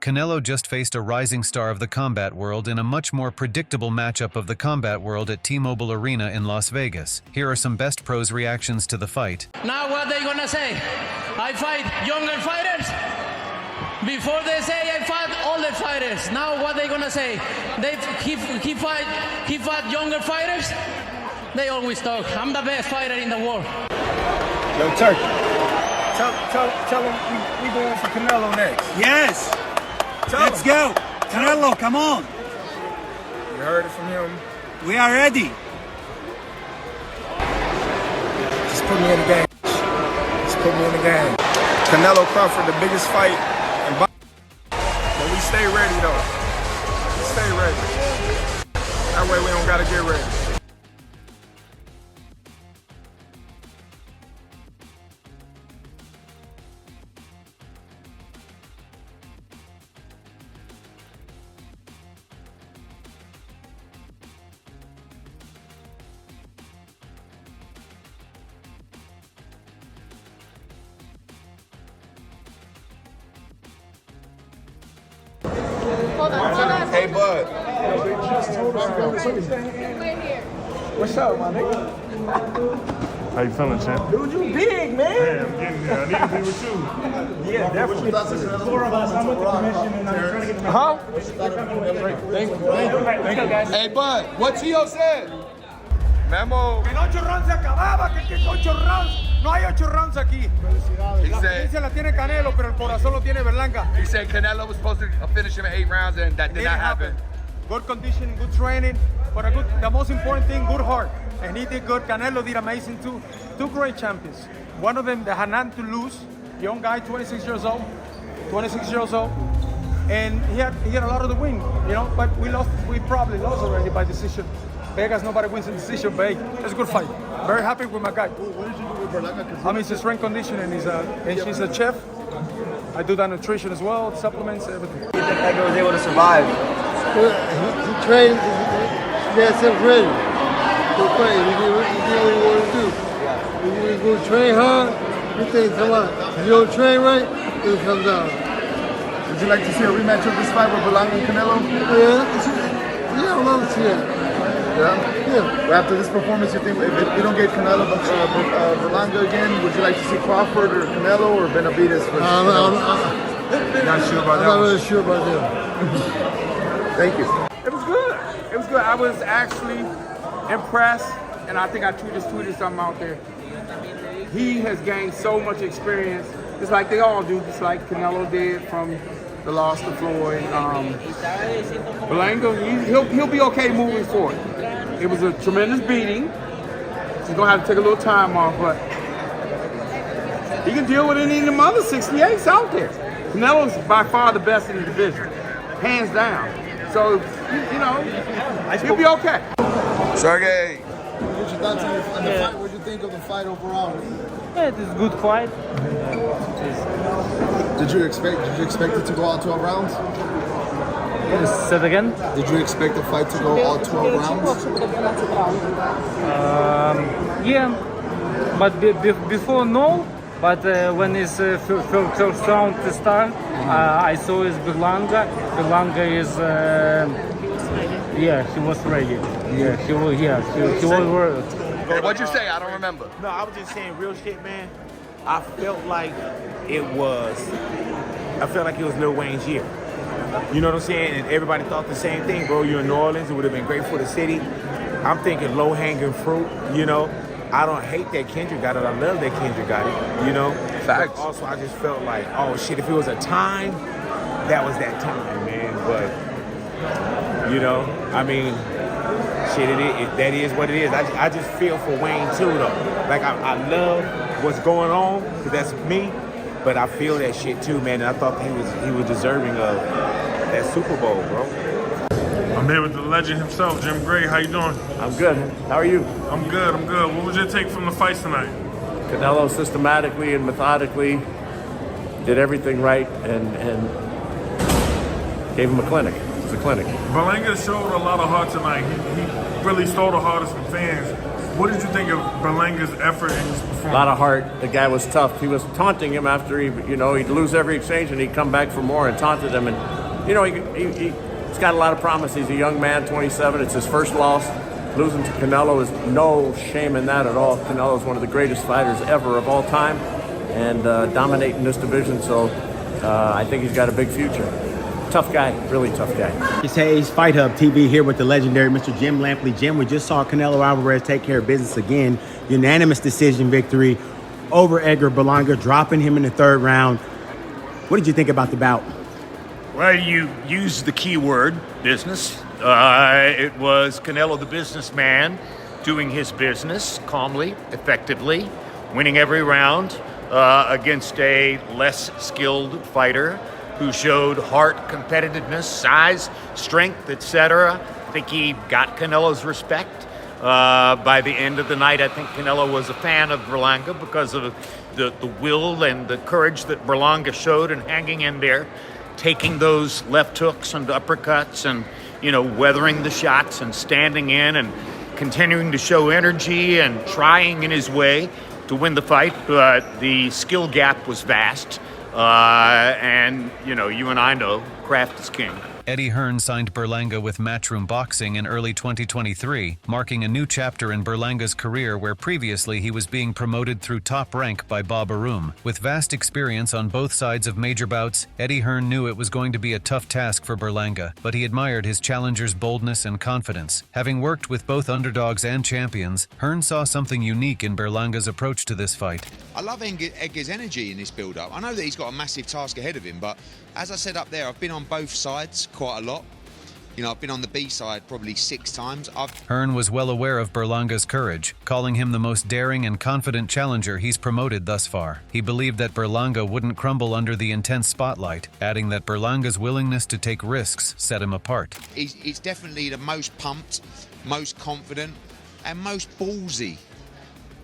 Canelo just faced a rising star of the combat world in a much more predictable matchup of the combat world at T-Mobile Arena in Las Vegas. Here are some best pros' reactions to the fight. Now what they gonna say? I fight younger fighters? Before they say I fight older fighters. Now what they gonna say? He fought younger fighters? They always talk. I'm the best fighter in the world. Yo, Turk, tell him we going for Canelo next. Yes. Let's go. Canelo, come on. You heard it from him. We are ready. Just put me in the game. Just put me in the game. Canelo Crawford, the biggest fight in boxing. But we stay ready, though. We stay ready. That way we don't got to get ready. Hold on. Hey, bud. What's up, my nigga? How you feeling, champ? Dude, you big, man. Yeah, I'm getting there. I need to be with you. Yeah, definitely. Four of us. I'm with the commission and I'm trying to get the Huh? Thank you, guys. Hey, bud, what Tio said? Memo. En 8 rounds se acababa, que 8 rounds. No hay 8 rounds aquí. He La said, experiencia la tiene Canelo, pero el corazón lo tiene Berlanga. he said Canelo was supposed to finish him in 8 rounds, and that did not happen. Good conditioning, good training, but the most important thing, good heart. And he did good. Canelo did amazing too. Two great champions. One of them that had nothing to lose. Young guy, 26 years old. And he had a lot of the win, you know, but we probably lost already by decision. Vegas, nobody wins in decision, but hey, it's a good fight. Very happy with my guy. What did you do with Berlanga? I mean, it's a strength conditioning, and she's a chef. I do that nutrition as well, supplements, everything. You think that guy was able to survive? He trained, he had himself ready to fight. He did what he wanted to do. When you go train hard, you think come out. If you don't train right, it'll come down. Would you like to see a rematch of this fight with Berlanga and Canelo? Yeah, I'd love to see that. Yeah. Well, after this performance, you think if you don't get Canelo but Berlanga again, would you like to see Crawford or Canelo or Benavidez versus Canelo? Not sure about I'm that not one. really sure about that. Thank you. It was good. It was good. I was actually impressed, and I think I just tweeted something out there. He has gained so much experience, just like they all do, just like Canelo did from the loss to Floyd. Berlanga, he'll be okay moving forward. It was a tremendous beating. He's gonna have to take a little time off, but he can deal with any of them other 68s out there. Canelo's by far the best in the division, hands down. So, you know, he'll be okay. Sergey. What's your thoughts on the fight? What do you think of the fight overall? Yeah, it is a good fight. Did you expect it to go all 12 rounds? Say it again. Did you expect the fight to go all 12 rounds? But before no. But when his first round start, I saw his Berlanga. Berlanga is, he was ready. Yeah, he was ready. Hey, what'd you say? I don't remember. No, I was just saying real shit, man. I felt like it was Lil Wayne's year. You know what I'm saying? And everybody thought the same thing, bro. You're in New Orleans. It would have been great for the city. I'm thinking low-hanging fruit, you know. I don't hate that Kendrick got it. I love that Kendrick got it, you know. Facts. But also, I just felt like, oh, shit, if it was a time, that was that time, man. But, you know, I mean, shit, that is what it is. I just feel for Wayne, too, though. Like, I love what's going on, because that's me. But I feel that shit, too, man. And I thought he was deserving of that Super Bowl, bro. I'm here with the legend himself, Jim Gray. How you doing? I'm good. How are you? I'm good. What was your take from the fights tonight? Canelo systematically and methodically did everything right and gave him a clinic. It was a clinic. Berlanga showed a lot of heart tonight. He really stole the heart of some fans. What did you think of Berlanga's effort in his performance? A lot of heart. The guy was tough. He was taunting him after he'd lose every exchange and he'd come back for more and taunted him. And, he's got a lot of promise. He's a young man, 27. It's his first loss. Losing to Canelo is no shame in that at all. Canelo is one of the greatest fighters ever of all time and dominating this division. So I think he's got a big future. Tough guy, really tough guy. It's Hayes, Fight Hub TV here with the legendary Mr. Jim Lampley. Jim, we just saw Canelo Alvarez take care of business again. Unanimous decision victory over Edgar Berlanga, dropping him in the third round. What did you think about the bout? Well, you used the key word, business. It was Canelo the businessman doing his business calmly, effectively, winning every round against a less skilled fighter who showed heart, competitiveness, size, strength, etc. I think he got Canelo's respect. By the end of the night, I think Canelo was a fan of Berlanga because of the will and the courage that Berlanga showed in hanging in there, taking those left hooks and uppercuts and, weathering the shots and standing in and continuing to show energy and trying in his way to win the fight. The skill gap was vast. And, you and I know, craft is king. Eddie Hearn signed Berlanga with Matchroom Boxing in early 2023, marking a new chapter in Berlanga's career where previously he was being promoted through Top Rank by Bob Arum. With vast experience on both sides of major bouts, Eddie Hearn knew it was going to be a tough task for Berlanga, but he admired his challenger's boldness and confidence. Having worked with both underdogs and champions, Hearn saw something unique in Berlanga's approach to this fight. I love Edgar's energy in this build-up. I know that he's got a massive task ahead of him, but as I said up there, I've been on both sides quite a lot. I've been on the B side probably 6 times. Hearn was well aware of Berlanga's courage, calling him the most daring and confident challenger he's promoted thus far. He believed that Berlanga wouldn't crumble under the intense spotlight, adding that Berlanga's willingness to take risks set him apart. He's definitely the most pumped, most confident, and most ballsy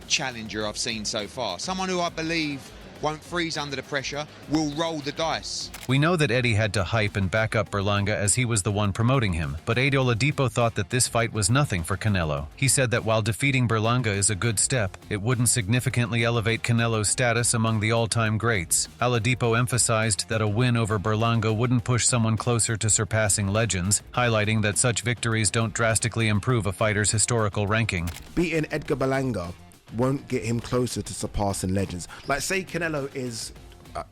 challenger I've seen so far. Someone who I believe won't freeze under the pressure, will roll the dice. We know that Eddie had to hype and back up Berlanga as he was the one promoting him, but Eddie Oladipo thought that this fight was nothing for Canelo. He said that while defeating Berlanga is a good step, it wouldn't significantly elevate Canelo's status among the all-time greats. Oladipo emphasized that a win over Berlanga wouldn't push someone closer to surpassing legends, highlighting that such victories don't drastically improve a fighter's historical ranking. Beating Edgar Berlanga won't get him closer to surpassing legends. Like, say Canelo is,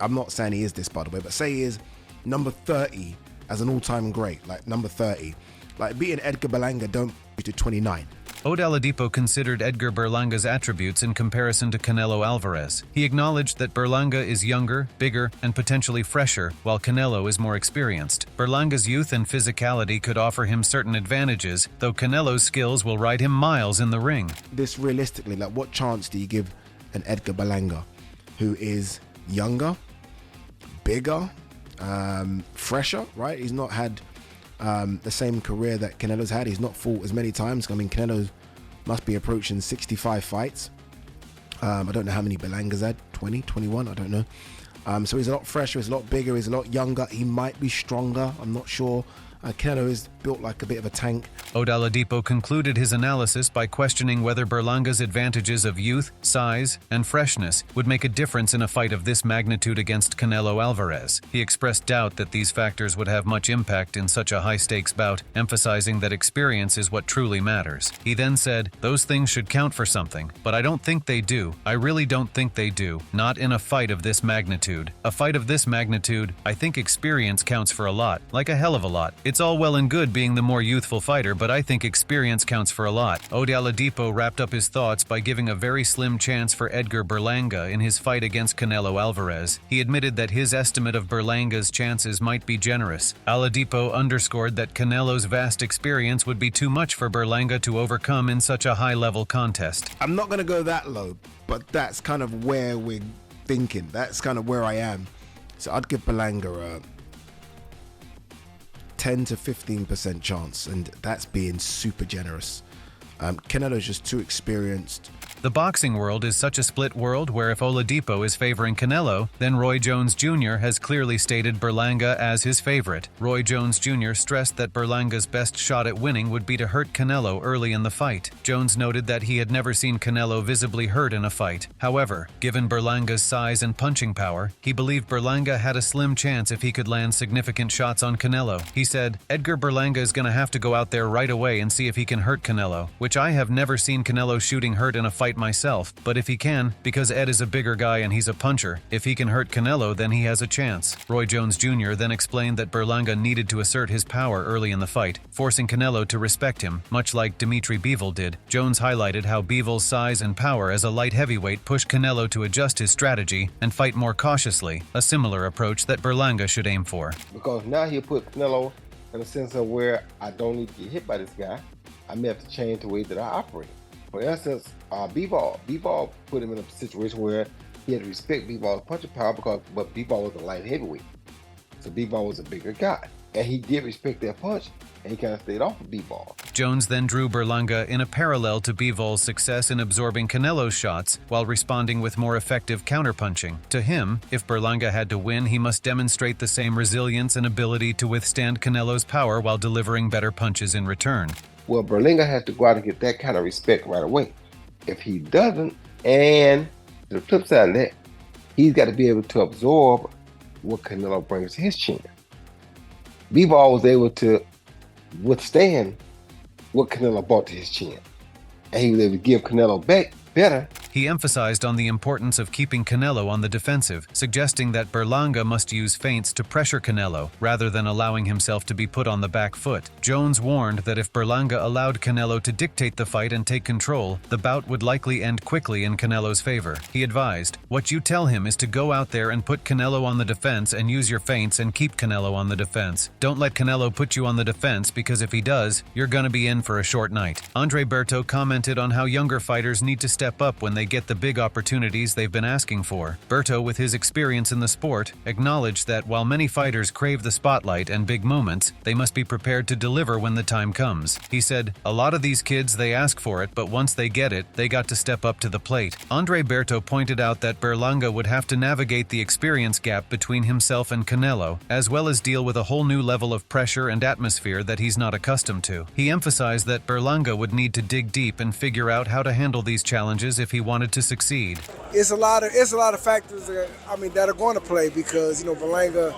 I'm not saying he is this, by the way, but say he is number 30 as an all-time great, like number 30. Like, beating Edgar Berlanga don't to 29. Oladipo considered Edgar Berlanga's attributes in comparison to Canelo Alvarez. He acknowledged that Berlanga is younger, bigger, and potentially fresher, while Canelo is more experienced. Berlanga's youth and physicality could offer him certain advantages, though Canelo's skills will ride him miles in the ring. This realistically, like, what chance do you give an Edgar Berlanga who is younger, bigger, fresher, right? He's not had the same career that Canelo's had. He's not fought as many times. I mean, Canelo must be approaching 65 fights. I don't know how many Berlanga's had, 20, 21, I don't know. So he's a lot fresher, he's a lot bigger, he's a lot younger. He might be stronger, I'm not sure. Canelo is built like a bit of a tank. Oladipo concluded his analysis by questioning whether Berlanga's advantages of youth, size, and freshness would make a difference in a fight of this magnitude against Canelo Alvarez. He expressed doubt that these factors would have much impact in such a high-stakes bout, emphasizing that experience is what truly matters. He then said, "Those things should count for something, but I don't think they do. I really don't think they do. Not in a fight of this magnitude. A fight of this magnitude, I think experience counts for a lot, like a hell of a lot. It's all well and good being the more youthful fighter, but I think experience counts for a lot." Oladipo wrapped up his thoughts by giving a very slim chance for Edgar Berlanga in his fight against Canelo Alvarez. He admitted that his estimate of Berlanga's chances might be generous. Oladipo underscored that Canelo's vast experience would be too much for Berlanga to overcome in such a high-level contest. I'm not going to go that low, but that's kind of where we're thinking. That's kind of where I am. So I'd give Berlanga a 10 to 15% chance, and that's being super generous. Canelo's just too experienced, The boxing world is such a split world where if Oladipo is favoring Canelo, then Roy Jones Jr. has clearly stated Berlanga as his favorite. Roy Jones Jr. stressed that Berlanga's best shot at winning would be to hurt Canelo early in the fight. Jones noted that he had never seen Canelo visibly hurt in a fight. However, given Berlanga's size and punching power, he believed Berlanga had a slim chance if he could land significant shots on Canelo. He said, Edgar Berlanga is going to have to go out there right away and see if he can hurt Canelo, which I have never seen Canelo shooting hurt in a fight myself, but if he can, because Ed is a bigger guy and he's a puncher, if he can hurt Canelo, then he has a chance. Roy Jones Jr. then explained that Berlanga needed to assert his power early in the fight, forcing Canelo to respect him, much like Dimitri Bivol did. Jones highlighted how Bivol's size and power as a light heavyweight pushed Canelo to adjust his strategy and fight more cautiously, a similar approach that Berlanga should aim for. Because now he'll put Canelo in a sense of where I don't need to get hit by this guy. I may have to change the way that I operate. For instance, Bivol put him in a situation where he had to respect Bivol's punching power but Bivol was a light heavyweight. So Bivol was a bigger guy. And he did respect that punch, and he kind of stayed off of Bivol. Jones then drew Berlanga in a parallel to Bivol's success in absorbing Canelo's shots while responding with more effective counterpunching. To him, if Berlanga had to win, he must demonstrate the same resilience and ability to withstand Canelo's power while delivering better punches in return. Well, Berlanga has to go out and get that kind of respect right away. If he doesn't, and to the flip side of that, he's got to be able to absorb what Canelo brings to his chin. Bivol was able to withstand what Canelo brought to his chin, and he was able to give Canelo back better. He emphasized on the importance of keeping Canelo on the defensive, suggesting that Berlanga must use feints to pressure Canelo rather than allowing himself to be put on the back foot. Jones warned that if Berlanga allowed Canelo to dictate the fight and take control, the bout would likely end quickly in Canelo's favor. He advised, "What you tell him is to go out there and put Canelo on the defense and use your feints and keep Canelo on the defense. Don't let Canelo put you on the defense because if he does, you're gonna be in for a short night." Andre Berto commented on how younger fighters need to step up when they get the big opportunities they've been asking for. Berto, with his experience in the sport, acknowledged that while many fighters crave the spotlight and big moments, they must be prepared to deliver when the time comes. He said, "A lot of these kids, they ask for it, but once they get it, they got to step up to the plate." Andre Berto pointed out that Berlanga would have to navigate the experience gap between himself and Canelo, as well as deal with a whole new level of pressure and atmosphere that he's not accustomed to. He emphasized that Berlanga would need to dig deep and figure out how to handle these challenges if he wanted to succeed. It's a lot of factors that are going to play because Berlanga,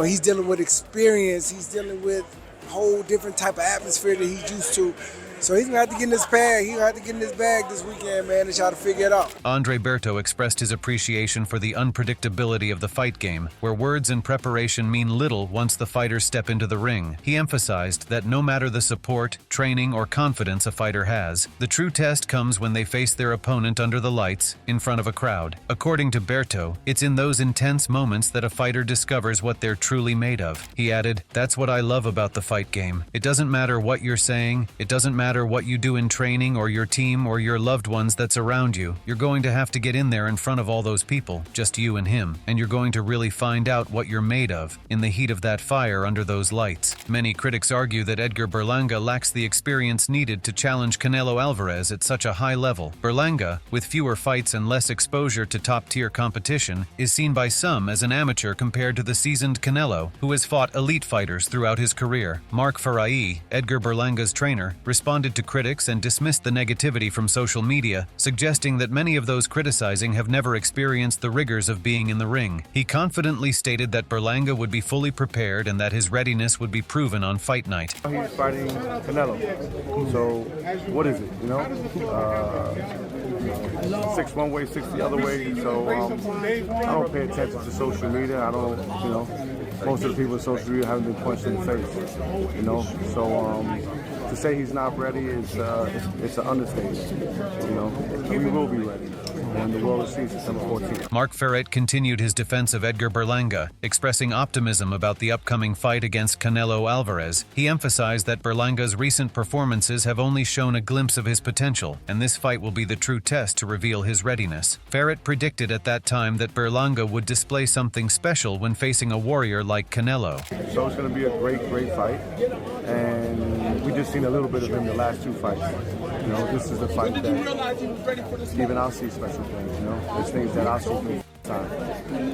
he's dealing with experience, he's dealing with a whole different type of atmosphere that he's used to. So he's going to have to get in his bag. He's going to have to get in his bag this weekend, man, and try to figure it out. Andre Berto expressed his appreciation for the unpredictability of the fight game, where words and preparation mean little once the fighters step into the ring. He emphasized that no matter the support, training, or confidence a fighter has, the true test comes when they face their opponent under the lights, in front of a crowd. According to Berto, it's in those intense moments that a fighter discovers what they're truly made of. He added, "That's what I love about the fight game. It doesn't matter what you're saying, it doesn't matter what you do in training or your team or your loved ones that's around you. You're going to have to get in there in front of all those people, just you and him, and you're going to really find out what you're made of in the heat of that fire under those lights." Many critics argue that Edgar Berlanga lacks the experience needed to challenge Canelo Alvarez at such a high level. Berlanga, with fewer fights and less exposure to top-tier competition, is seen by some as an amateur compared to the seasoned Canelo, who has fought elite fighters throughout his career. Mark Farai, Edgar Berlanga's trainer, responded to critics and dismissed the negativity from social media, suggesting that many of those criticizing have never experienced the rigors of being in the ring. He confidently stated that Berlanga would be fully prepared and that his readiness would be proven on fight night. He's fighting Canelo, so what is it, 6 one way, 6 the other way, so I don't pay attention to social media. I don't, most of the people in social media haven't been punched in the face, so to say he's not ready is it's an understatement. We will be ready. and the world will see September 14th. Mark Ferret continued his defense of Edgar Berlanga, expressing optimism about the upcoming fight against Canelo Alvarez. He emphasized that Berlanga's recent performances have only shown a glimpse of his potential, and this fight will be the true test to reveal his readiness. Ferret predicted at that time that Berlanga would display something special when facing a warrior like Canelo. So it's going to be a great fight, and we just seen a little bit of him the last 2 fights. You know, this is the fight that even I'll see special things, you know. There's things that I'll see for the time.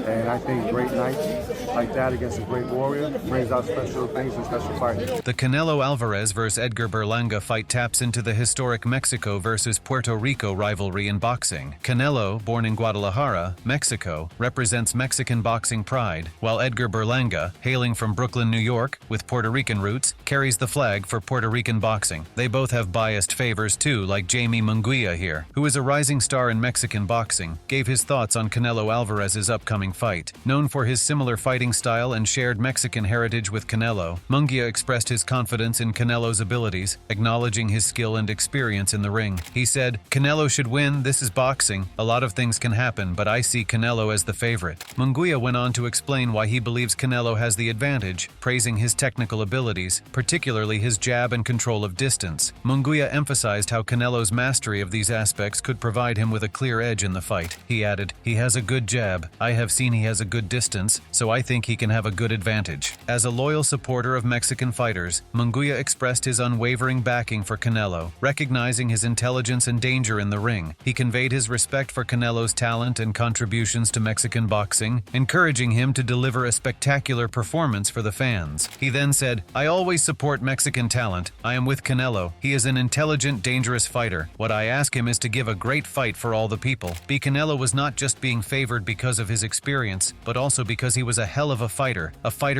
And I think great nights like that against a great warrior brings out special things and special fights. The Canelo Alvarez vs. Edgar Berlanga fight taps into the historic Mexico versus Puerto Rico rivalry in boxing. Canelo, born in Guadalajara, Mexico, represents Mexican boxing pride, while Edgar Berlanga, hailing from Brooklyn, New York, with Puerto Rican roots, carries the flag for Puerto Rican boxing. They both have biased favors too, like Jamie Munguia here, who is a rising star in Mexican boxing, gave his thoughts on Canelo Alvarez's upcoming fight. Known for his similar fighting style and shared Mexican heritage with Canelo, Munguia expressed his confidence in Canelo's abilities, acknowledging his skill and experience in the ring. He said, "Canelo should win, this is boxing. A lot of things can happen, but I see Canelo as the favorite." Munguia went on to explain why he believes Canelo has the advantage, praising his technical abilities, particularly his jab and control of distance. Munguia emphasized how Canelo's mastery of these aspects could provide him with a clear edge in the fight. He added, "He has a good jab. I have seen he has a good distance, so I think he can have a good advantage." As a loyal supporter of Mexican fighters, Munguia expressed his unwavering backing for Canelo, recognizing his intelligence and danger in the ring. He conveyed his respect for Canelo's talent and contributions to Mexican boxing, encouraging him to deliver a spectacular performance for the fans. He then said, "I always support Mexican talent. I am with Canelo. He is an intelligent, dangerous fighter. What I ask him is to give a great fight for all the people." Canelo was not just being favored because of his experience, but also because he was a hell of a fighter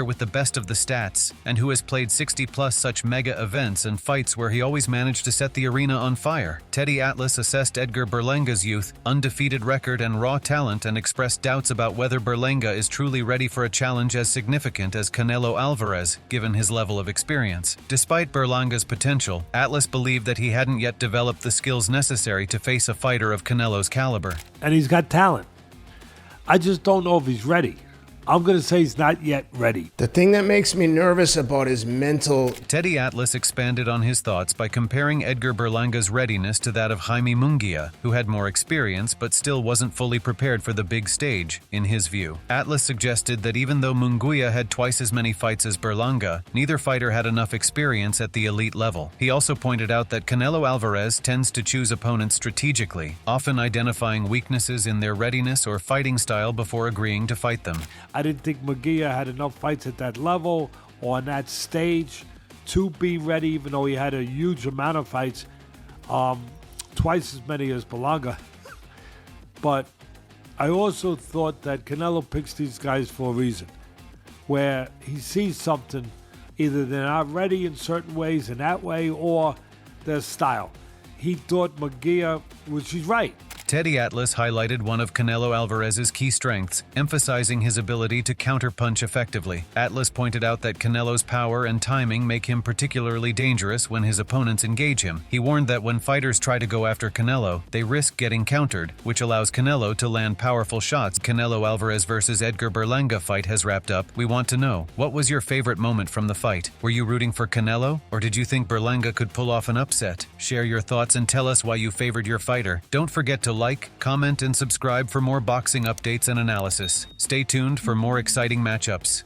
with the best of the stats, and who has played 60+ such mega events and fights where he always managed to set the arena on fire. Teddy Atlas assessed Edgar Berlanga's youth, undefeated record, and raw talent, and expressed doubts about whether Berlanga is truly ready for a challenge as significant as Canelo Alvarez, given his level of experience. Despite Berlanga's potential, Atlas believed that he hadn't yet developed the skills necessary to face a fighter of Canelo's caliber. And he's got talent. I just don't know if he's ready. I'm going to say he's not yet ready. The thing that makes me nervous about his mental... Teddy Atlas expanded on his thoughts by comparing Edgar Berlanga's readiness to that of Jaime Munguia, who had more experience but still wasn't fully prepared for the big stage, in his view. Atlas suggested that even though Munguia had twice as many fights as Berlanga, neither fighter had enough experience at the elite level. He also pointed out that Canelo Alvarez tends to choose opponents strategically, often identifying weaknesses in their readiness or fighting style before agreeing to fight them. I didn't think Munguia had enough fights at that level or on that stage to be ready, even though he had a huge amount of fights, twice as many as Berlanga. But I also thought that Canelo picks these guys for a reason, where he sees something, either they're not ready in certain ways in that way or their style. He thought Munguia, which he's right. Teddy Atlas highlighted one of Canelo Alvarez's key strengths, emphasizing his ability to counterpunch effectively. Atlas pointed out that Canelo's power and timing make him particularly dangerous when his opponents engage him. He warned that when fighters try to go after Canelo, they risk getting countered, which allows Canelo to land powerful shots. Canelo Alvarez vs. Edgar Berlanga fight has wrapped up. We want to know, what was your favorite moment from the fight? Were you rooting for Canelo, or did you think Berlanga could pull off an upset? Share your thoughts and tell us why you favored your fighter. Don't forget to like, comment, and subscribe for more boxing updates and analysis. Stay tuned for more exciting matchups.